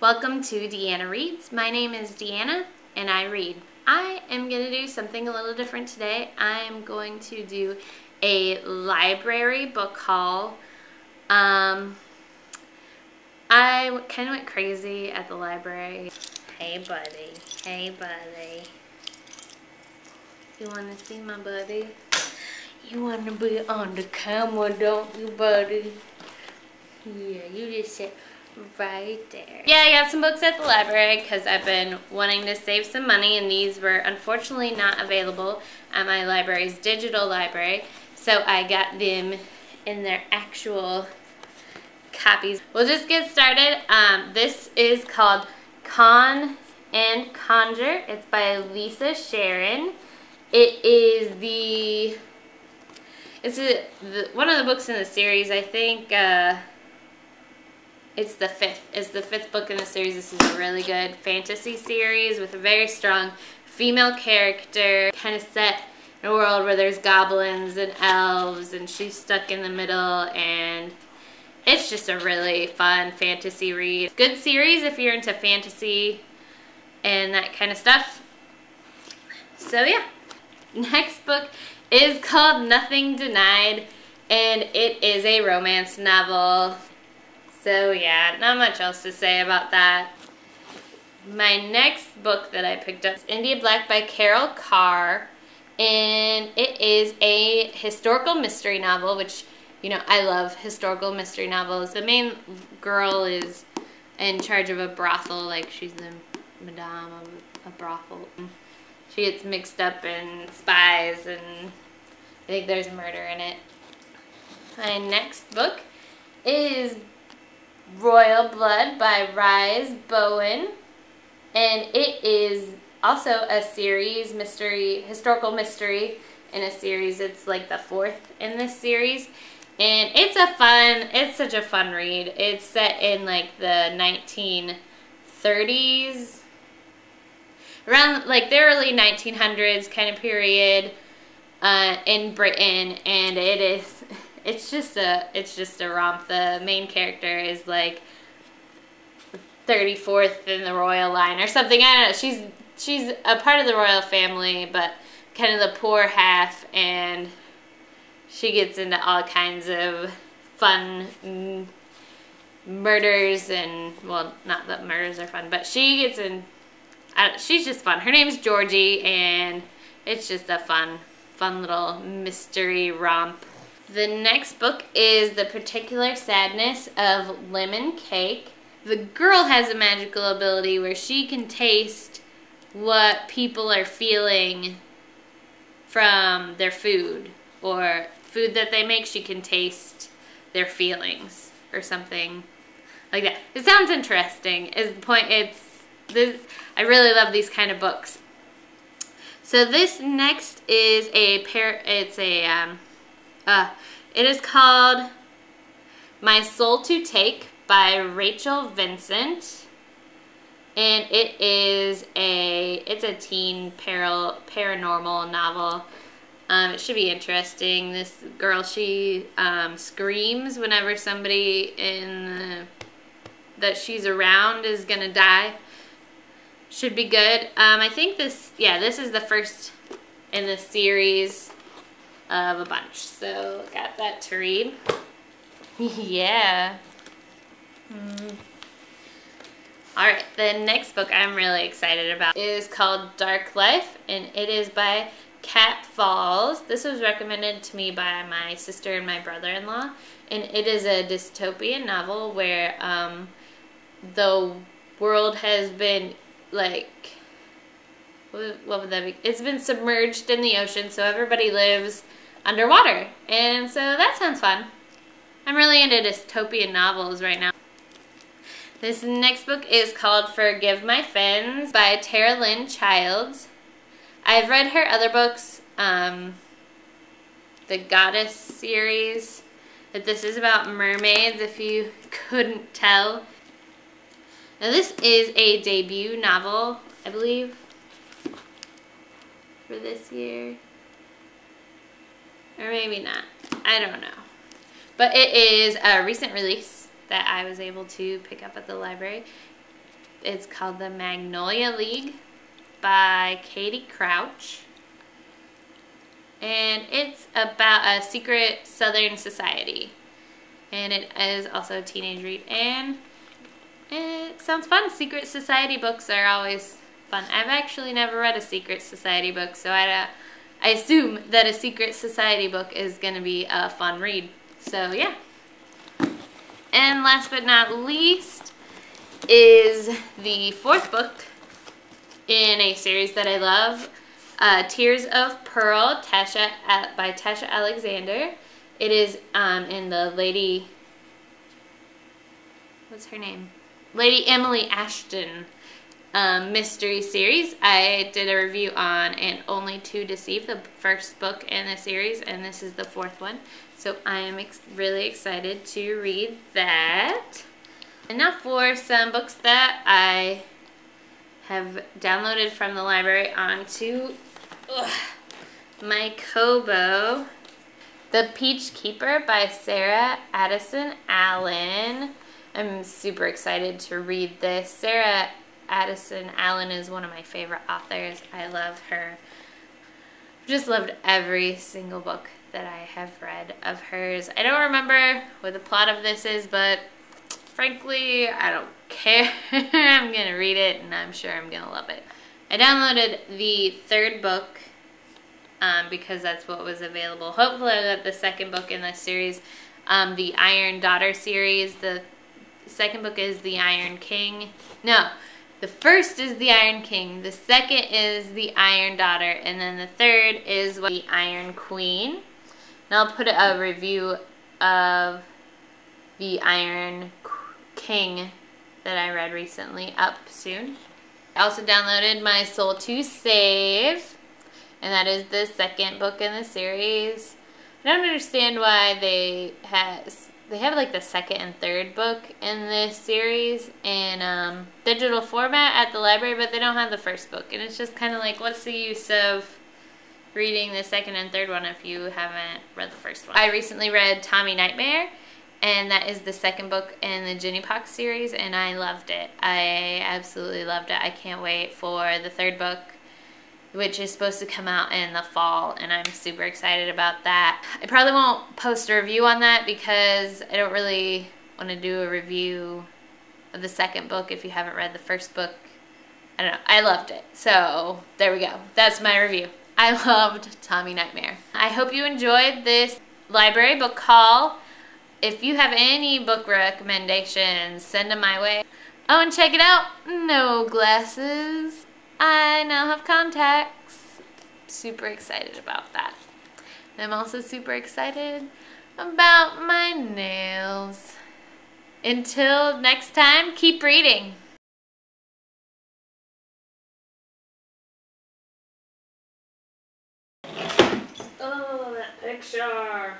Welcome to Deanna Reads. My name is Deanna and I read. I am going to do something a little different today. I am going to do a library book haul. I kind of went crazy at the library. Hey buddy, hey buddy. You want to see my buddy? You want to be on the camera, don't you, buddy? Yeah, you just sit right there. Yeah, I got some books at the library because I've been wanting to save some money, and these were unfortunately not available at my library's digital library, so I got them in their actual copies. We'll just get started. This is called Conjure. It's by Shearin. It is one of the books in the series. I think it's the fifth. It's the fifth book in the series. This is a really good fantasy series with a very strong female character, kind of set in a world where there's goblins and elves, and she's stuck in the middle, and it's just a really fun fantasy read. Good series if you're into fantasy and that kind of stuff. So yeah. Next book is called Nothing Denied, and it is a romance novel. So yeah, not much else to say about that. My next book that I picked up is India Black by Carr, and it is a historical mystery novel, which, you know, I love historical mystery novels. The main girl is in charge of a brothel, like she's the madame of a brothel. She gets mixed up in spies, and I think there's murder in it. My next book is Royal Blood by Rhys, Bowen, and it is also a series, historical mystery in a series. It's like the fourth in this series, and it's such a fun read. It's set in like the 1930s, around like the early 1900s kind of period in Britain, and it's just a romp. The main character is like 34th in the royal line or something. I don't know. She's a part of the royal family, but kind of the poor half, and she gets into all kinds of fun murders, and, well, not that murders are fun, but she gets in. She's just fun. Her name's Georgie, and it's just a fun little mystery romp. The next book is The Particular Sadness of Lemon Cake. The girl has a magical ability where she can taste what people are feeling from their food, or food that they make. She can taste their feelings or something like that. It sounds interesting is the point. I really love these kind of books. So this next is it is called My Soul to Take by Rachel Vincent, and it's a teen paranormal novel. It should be interesting. This girl, she screams whenever somebody that she's around is gonna die. Should be good. I think this is the first in the series of a bunch. So got that to read. Yeah. Alright, the next book I'm really excited about is called Dark Life, and it is by Cat Falls. This was recommended to me by my sister and my brother-in-law, and it is a dystopian novel where the world has been, like, what would that be? It's been submerged in the ocean, so everybody lives underwater, and so that sounds fun. I'm really into dystopian novels right now. This next book is called Forgive My Fins by Tera Lynn Childs. I've read her other books, the Goddess series, but this is about mermaids, if you couldn't tell. Now this is a debut novel, I believe, for this year. Or maybe not. I don't know. But it is a recent release that I was able to pick up at the library. It's called The Magnolia League by Katie Crouch. And it's about a secret Southern society. And it is also a teenage read. And it sounds fun. Secret society books are always fun. I've actually never read a secret society book, so I assume that a secret society book is going to be a fun read. So yeah. And last but not least is the 4th book in a series that I love, Tears of Pearl, by Tasha Alexander. It is in the Lady, what's her name? Lady Emily Ashton mystery series. I did a review on And Only to Deceive, the first book in the series, and this is the 4th one. So I am really excited to read that. And now for some books that I have downloaded from the library onto my Kobo. The Peach Keeper by Sarah Addison Allen. I'm super excited to read this. Sarah Addison Allen is one of my favorite authors. I love her. I've just loved every single book that I have read of hers. I don't remember what the plot of this is, but frankly, I don't care. I'm going to read it, and I'm sure I'm going to love it. I downloaded the 3rd book because that's what was available. Hopefully I got the 2nd book in this series, the Iron Daughter series. The 2nd book is The Iron King. No, the 1st is The Iron King, the 2nd is The Iron Daughter, and then the 3rd is The Iron Queen. And I'll put a review of The Iron King that I read recently up soon. I also downloaded My Soul to Save, and that is the 2nd book in the series. I don't understand why they have like the 2nd and 3rd book in this series in digital format at the library, but they don't have the 1st book. And it's just kind of like, what's the use of reading the 2nd and 3rd one if you haven't read the 1st one? I recently read Tommy Nightmare, and that is the 2nd book in the Ginny Pox series, and I loved it. I absolutely loved it. I can't wait for the 3rd book, which is supposed to come out in the fall, and I'm super excited about that. I probably won't post a review on that because I don't really want to do a review of the 2nd book if you haven't read the 1st book. I don't know. I loved it. So there we go. That's my review. I loved Tommy Nightmare. I hope you enjoyed this library book haul. If you have any book recommendations, send them my way. Oh, and check it out. No glasses. I now have contacts. Super excited about that. I'm also super excited about my nails. Until next time, keep reading. Oh, that picture.